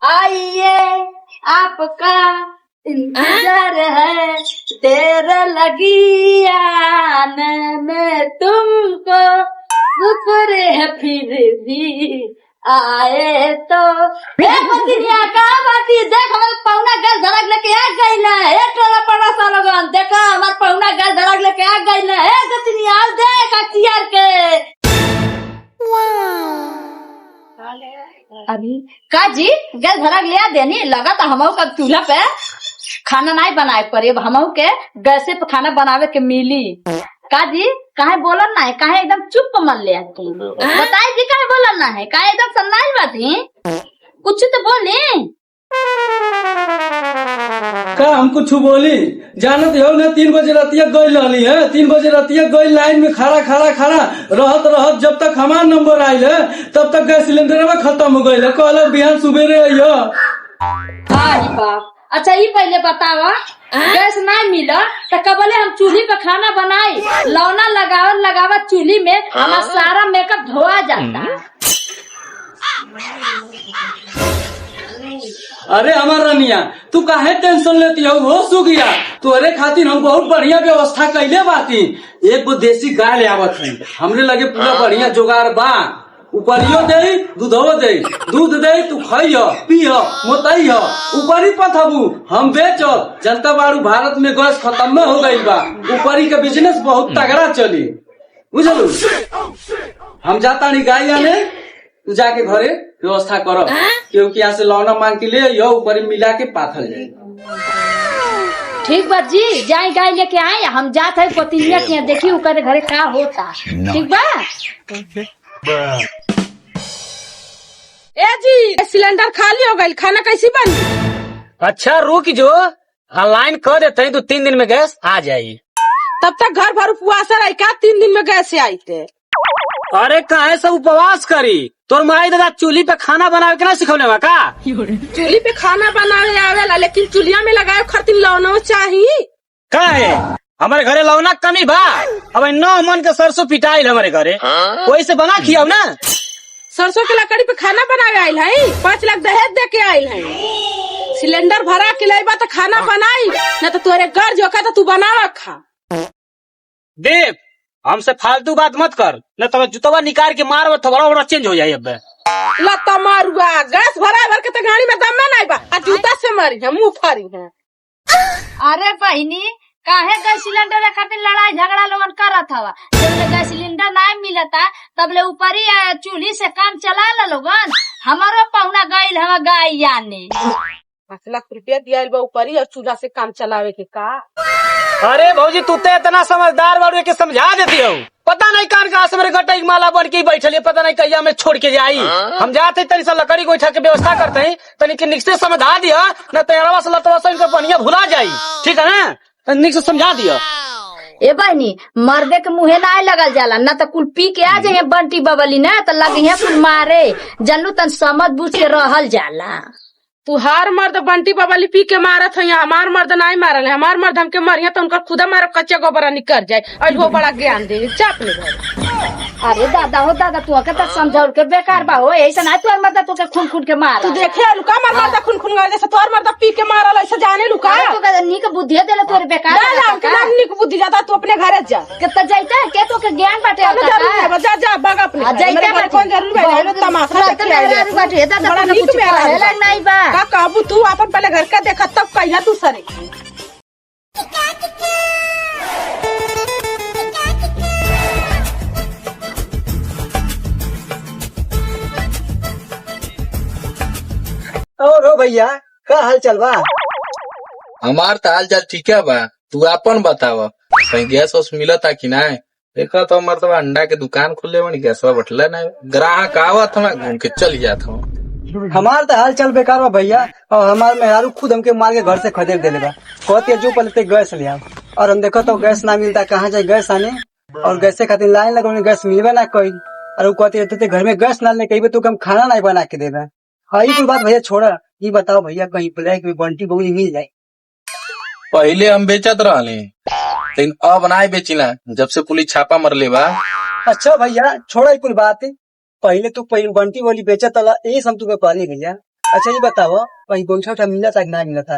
आइए आपका इंतजार है, तेरे लगी आने में तुमको, शुक्र है फिर भी आए तो। का बाती देख हमारे पौना गैस धड़क लेके आ गई है, एक टोला पड़ा सा लोगन देखा हमारे पौना गैस धड़क लेके आ गई है, गतिनी आओ देख अखियार के। अभी का जी गैस धड़क लिया देनी लगा था हमहू का चूल्हा पे खाना नहीं बनाए पड़े, अब हमहू के गैसे पे खाना बनावे के मिली। का जी काहे बोलन ना है, काहे एकदम चुप मन ले आती बताई जी, काहे बोलन ना है, काहे एकदम सन्नाई बाती, कुछ तो बोली। का हम कुछ बोली जानत हो ना, 3 बजे रातिया गई रही है, 3 बजे रातिया गई लाइन में खड़ा रहत जब तक हमार नंबर आयल है तब तक गैस सिलेंडर में खत्म हो गई है, कल बिहान सुबेरे आइयो। बाप अच्छा ये पहले बतावा गैस नहीं मिला तो कबले हम चूल्ही पे खाना बनाई, लौना लगावा चूल्ही में हमारा सारा मेकअप धोआ जाता। अरे हमार रनिया तू काहे टेंशन लेती हो सुगिया, तोरे खातिर हम बहुत बढ़िया व्यवस्था कैले बाती। एक वो देसी गाय ले आवत है, हमरे लगे पूरा बढ़िया जुगाड़ बा, ऊपरियो दे दूधो दे, दूध दे तू खाइयो पियो मोतइयो, ऊपरी पथबू हम बेचो। जनता बाड़ू भारत में गैस खत्म हो गई बा, ऊपरी का बिजनेस बहुत तगड़ा चली बुझलू। हम जाता नहीं गाय आने, तू जाके घरे व्यवस्था करो, क्योंकि यहाँ से लौना मांग के ले यो ऊपर मिला के पाथल जाए। ठीक बात जी, जाए गाय लेके आए, हम जाते हैं पतिनिया के यहाँ देखी उनके घरे का होता। ठीक बा ए जी सिलेंडर खाली हो गई, खाना कैसी बन? अच्छा रुक जो ऑनलाइन कर देते हैं तो 3 दिन में गैस आ जाये। तब तक घर भर उपवास रही क्या, 3 दिन में गैस से आई थे? अरे काहे सब उपवास करी, तोर माई दादा चूल्ही पे खाना बनावे के ना सिखौले बा का? चूल्ही पे खाना बनावे आवेला, लेकिन चूल्हा में लगाए खातिर लौना चाहिए। काहे हमारे घरे लौना कमी बा, अब 9 मन के सरसों पिटाइल हमारे घरे, वही से बना खियाओ ना। सरसों के लकड़ी पे खाना बनावे आयल है, 5 लाख दहेज दे के आयल है। सिलेंडर भरा के लाइबा तो खाना बनाई, न तो तोरे घर जो का तू बनावा खा। देव हमसे फालतू बात मत कर, न तो जुतवा निकाल के मार थोड़ा चेंज हो जाये। अब लता मारुआ गैस भर के तो गाड़ी में दम में नहीं बा, जूता से मारी है मुँह फारी है। अरे बहिनी काहे गैस सिलेंडर खातिर लड़ाई झगड़ा लोगन करत हवा, जब ले गैस सिलेंडर नहीं मिलता तब ले ऊपरी चूल्ही से काम चला ला लोगन। हमारो पहुना गईल हवा गाय यानी 5 लाख रुपया दिया बा ऊपरी और चूल्हा से काम चलावे के का। अरे भौजी तू तो इतना समझदार बाड़ू के समझा देती हो, पता नहीं कान कहाँ से मेरे गट्टे की माला बन के बैठे, पता नहीं कहिया में छोड़ के जाई। हम जाते तनी सा लकड़ी गोईठा के व्यवस्था करते हैं, तनी के निक से समझा दिया न तेरवा से लतवा से इनका बढ़िया भुला जाई, ठीक है ना, निक से समझा दिया। ए बहनी मर्दे के मुहे ना लगल जाला, न तो कुल पी के आ जाए बंटी बबली ना तो लगी है कुल मारे, जानू तन समझ बूझ के रहल जाला। तुहार मर्द बंटी बबली पी के मारत है, हमार मर्द नहीं मारल है, हमार मर्द हमके मारिया तो उनका खुदा मारो कच्चे गोबरा निकल जाए और वो बड़ा ज्ञान दे चाप ले। अरे दादा हो दादा तू तक समझाओ के बेकार बा हो, ऐसा ना तू मर्द तू के खून के मार, तू देखे लुका मार मर्द खून जैसे तोर मर्द पी के मारल ऐसे जाने लुका। तू नीक बुद्धि देला तोरे बेकार नीक बुद्धि जाता, तू अपने घरे जा कितना जाइता है के तो के ज्ञान बाटे जा जा बग अपने कौन जरूर तमाशा बाटे दादा कुछ नहीं बा का काबू, तू अपन पहले घर का देखा तब कहिया तू सरे। और भैया का हाल चल बा? हमार तो हाल चाल ठीक है बा, तू अपन बतावा कहीं गैस वैस मिलता कि नहीं? देखा तो हमारे तो अंडा के दुकान खुले बनी, गैस बटला नहीं, ग्राहक आवत हमें घूम के चल जाता हूँ। हमार तो हाल चल बेकार बा भैया, और हमार मेहरारू खुद हमके मार के घर से खदेड़ देले बा, कहते जो पहले गैस ले आओ, और हम देखो तो गैस ना मिलता, कहाँ जाए गैस आने, और गैस से खातिर लाइन लगा गैस मिलवे ना कोई, और वो कहते घर में गैस ना ले कहीं तो हम खाना नहीं बना के देना। हाँ ये बात भैया छोड़ा, ये बताओ भैया कहीं ब्लैक में बंटी बबली मिल जाए? पहले हम बेचत रहले, लेकिन अब नहीं बेचिना जब से पुलिस छापा मरले बा। अच्छा भैया छोड़ा कुल बात, पहले तू बंटी वाली बेचत यही सब तुम्हें कहली भैया, अच्छा ये बताओ कहीं गोईठा उठा मिला था कि ना मिला था?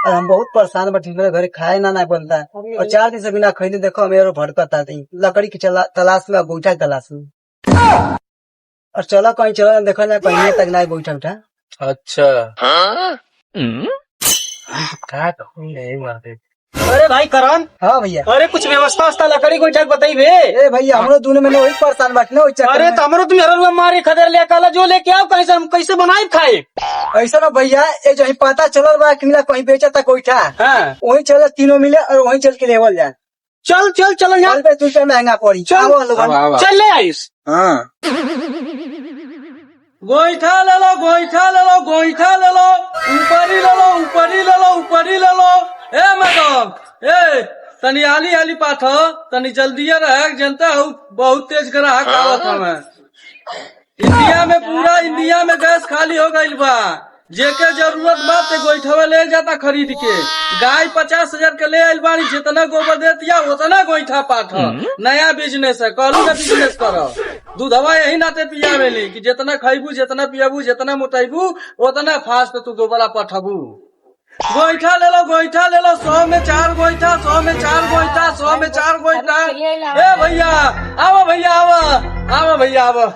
और हम बहुत परेशान बटे, मेरे घरे खाए ना बनता और 4 दिन से बिना खैले देखो मेरे भड़कता थी, लकड़ी की तलाश में, गोईठा की तलाश में। और चलो कहीं चलो देखो ना कहीं तक ना गोईठा उठा। अच्छा क्या कहूँ यही बात है। अरे भाई करण, हाँ भैया। अरे कुछ व्यवस्था उस्ता लकड़ी को उठा बताई बे। ए भैया हमरो दोनों में वही परेशान बाकी ना वही चक्कर अरे में। तमरो तुम हर मारे खदर ले काला जो लेके आओ, कैसे हम कैसे बनाए खाए। ऐसा ना भैया, ये जो ही पता चलल बा कि मिला कहीं बेचा था गोईठा, हाँ वही चल तीनों मिले और वही चल के लेवल जाए। चल चल चल यहाँ 2 महंगा पड़ी। चल। आओ लोगन। अब। चल ले आयुष। हाँ गोईठा ले लो, गोईठा ले लो, गोईठा ले लो, ऊपरी ले लो, ऊपरी ले लो, ऊपरी ले लो। ए मैडम, ए तनी आली आली पाठो, तनी जल्दिया रहे, जनता हूँ बहुत तेज ग्राहक आवत हमें। इंडिया में गैस खाली हो गई बा। जेके जरूरत बा ते गोईठा ले जाता खरीद के। गाय 50,000 के ले आइल बानी, जितना गोबर देतिया उतना गोईठा पाठो। नया बिजनेस है, कहलू ना बिजनेस करो। दूधवा यही नाते पियावेली कि जितना खैबू, जितना पियाबू, जितना मोटाइबू उतना फास्ट तू गोबरा पठबू। गोईठा ले लो, गोईठा ले लो, 100 में 4 गोईठा, 100 में 4 गोईठा, 100 में 4 गोईठा। ए भैया आओ, भैया आओ, आओ भैया आओ।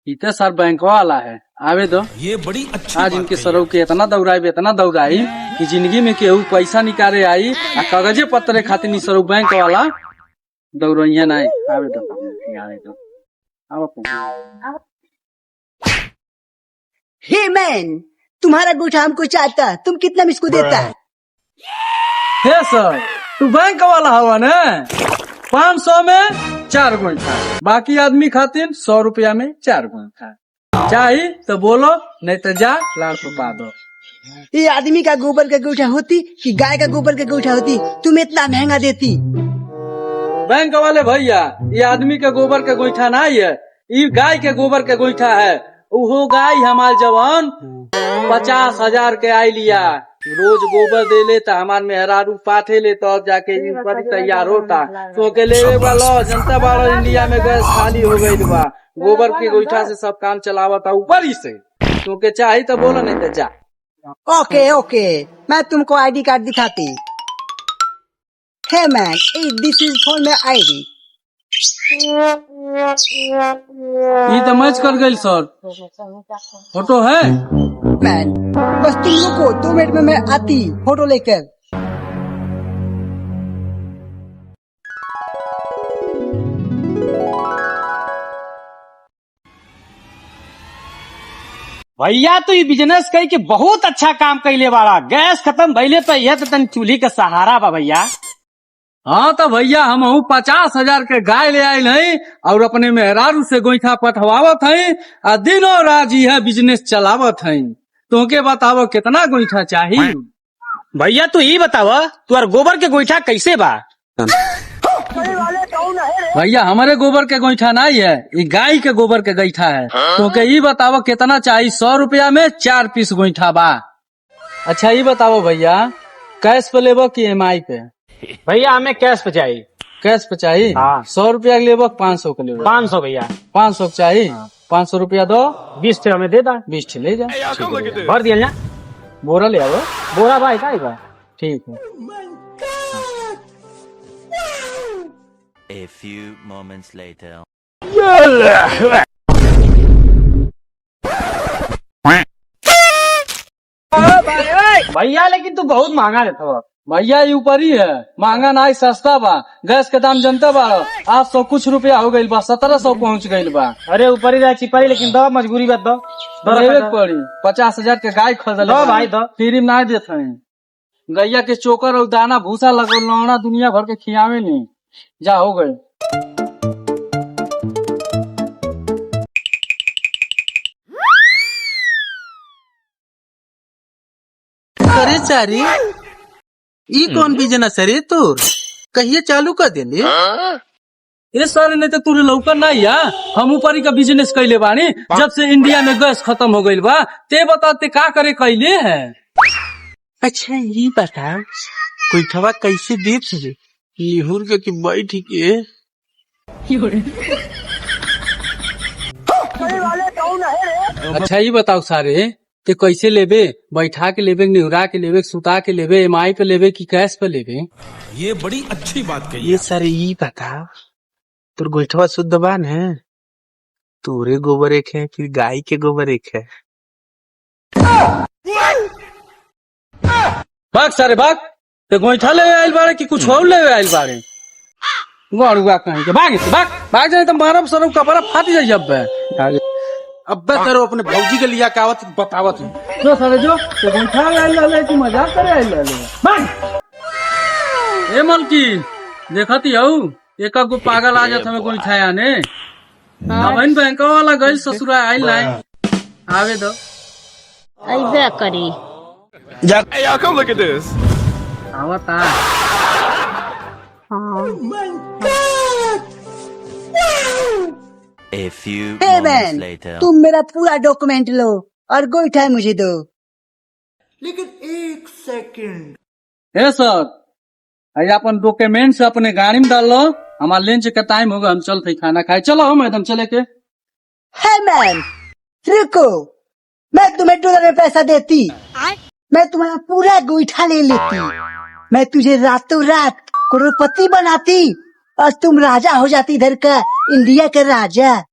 इतने सर बैंक वाला है, आवे दो। ये बड़ी अच्छी आज इनके सरौ के इतना दौड़ाई कि जिंदगी में केहू पैसा निकाले आई आ कागजे पत्रे खातिर नहीं सरौ बैंक वाला दौड़िया नहीं। आवे दो, आवे दो, आओ। हे मैन, तुम्हारा गोईठा हमको चाहता, तुम कितना में इसको देता है? हे सर, तू बैंक वाला हवा न? 500 में 4 गोईठा, बाकी आदमी खातिर 100 रुपया में 4 गोईठा। चाहिए तो बोलो, नहीं तो जा लाख रुपया दो। ये आदमी का गोबर का गोईठा होती कि गाय का गोबर का गोईठा होती, तुम इतना महंगा देती? बैंक वाले भैया, ये आदमी के गोबर के गोईठा नहीं है, ये गाय के गोबर के गोईठा है। वो गाय हमार जवान 50,000 के आई लिया, रोज गोबर दे लेता, हमार मेहरारू पाठे लेता और जाके ऊपर तैयार होता। तो के लेवे वाला जनता वाला इंडिया में गैस खाली हो गई बा, गोबर के गोईठा से सब काम चलावता ऊपर ही से। तो के चाहिए तो बोलो, नहीं तो जा। ओके ओके, मैं तुमको आईडी कार्ड दिखाती। हे man, this is for my ID. ये तो मैच कर गई सर, फोटो है। मैन बस तुम रुको, 2 मिनट में मैं आती फोटो लेकर। भैया तो ये बिजनेस कई के बहुत अच्छा काम कैले वाला। गैस खत्म भइले पे यह तो तन चूल्ही का सहारा बा भैया। हाँ तो भैया हम 50,000 के गाय ले आये नहीं और अपने मेहरारू से गोईठा पठवावत है और दिनों रात यह बिजनेस चलावत है। तो के बताओ कितना गोईठा चाहिए? भैया तू ही बताव, तुअर गोबर के गोईठा कैसे बा? भैया हमारे गोबर के गोईठा नहीं है, ये गाय के गोबर के गोईठा है। तो के ये बताओ कितना चाहिए? 100 रुपया में 4 पीस गोईठा बा। अच्छा ये बताओ भैया, कैश पे लेबो कि EMI पे? भैया हमें कैश पे चाहिए। कैश पे चाहिए? हाँ। 100 रुपया लेबो 500 के लेबो? 500 भैया। 500 चाहिए? 500 रुपया दो, 20 ठे हमें दे दा। 20 ले जा। भर दिया ना बोरा ले आओ। बोरा भाई का बा। ठीक है। A few moments later. भैया लेकिन तू बहुत महंगा लेता हो। भैया ये ऊपर ही है, महंगा नहीं सस्ता बा। गैस के दाम जनता बा 800 कुछ रुपया हो गई बा, 1700 पहुँच गई बा। अरे ऊपर ही चिपरी, लेकिन दो मजबूरी बात दो। लेवे के पड़ी। 50,000 के गाय खरीद दो भाई दो। फ्री में नहीं देते हैं। गैया के चोकर और दाना भूसा लगो लौड़ा दुनिया भर के खियावे नहीं। जा हो गए। अरे चारी ई कौन बिजनेस है रे तोर? कहिए चालू कर देने? ये सर नहीं तो तुरे लौकर नहीं है, हम ऊपरी का बिजनेस कैले बानी। जब से इंडिया में गैस खत्म हो गई बा, ते बताते का करे कैले है। अच्छा ये बता, गोईठवा कैसे देत रे? निहुर के कि बैठ के अच्छा ये बताओ सारे ते कैसे लेबे, बैठा के लेबे, निहुरा के लेबे, सुता के लेबे, EMI पे लेबे कि कैश पे लेबे? ये सारे ई बता, तोर गोइठवा शुद्ध बान है? तोरे गोबर एक है फिर गाय के गोबर एक है? भाग सारे भाग, ते गोईठा ले आइल बारे कि कुछ और ले आइल बारे? गौरुआ कहीं के भाग इससे, भाग भाग जाए तो मारब सरब कपड़ा फाट जाई अब्बे करो अपने भौजी के लिया कावत बतावत है। जो सारे जो ते गोईठा ले आइल ले, तू मजाक करे आइल ले भाग। ए मलकी देखती हूँ एक गो पागल आ जात हमें गोईठा आने बहन बैंक वाला गई ससुरा आइल नहीं आवे दो ऐबे करी आवता A few हे moments बहन, later. तुम मेरा पूरा डॉक्यूमेंट लो और गोईठा मुझे दो। ए सर अरे अपन डॉक्यूमेंट्स अपने गाड़ी में डाल लो, हमारा लंच का टाइम होगा, हम चलते खाना खाए। चलो मैडम चले के। है मैम, रुको, मैं तुम्हें $2 में पैसा देती, मैं तुम्हारा पूरा गोईठा ले लेती, मैं तुझे रातों रात करोड़पति बनाती और तुम राजा हो जाती इधर का, इंडिया का राजा।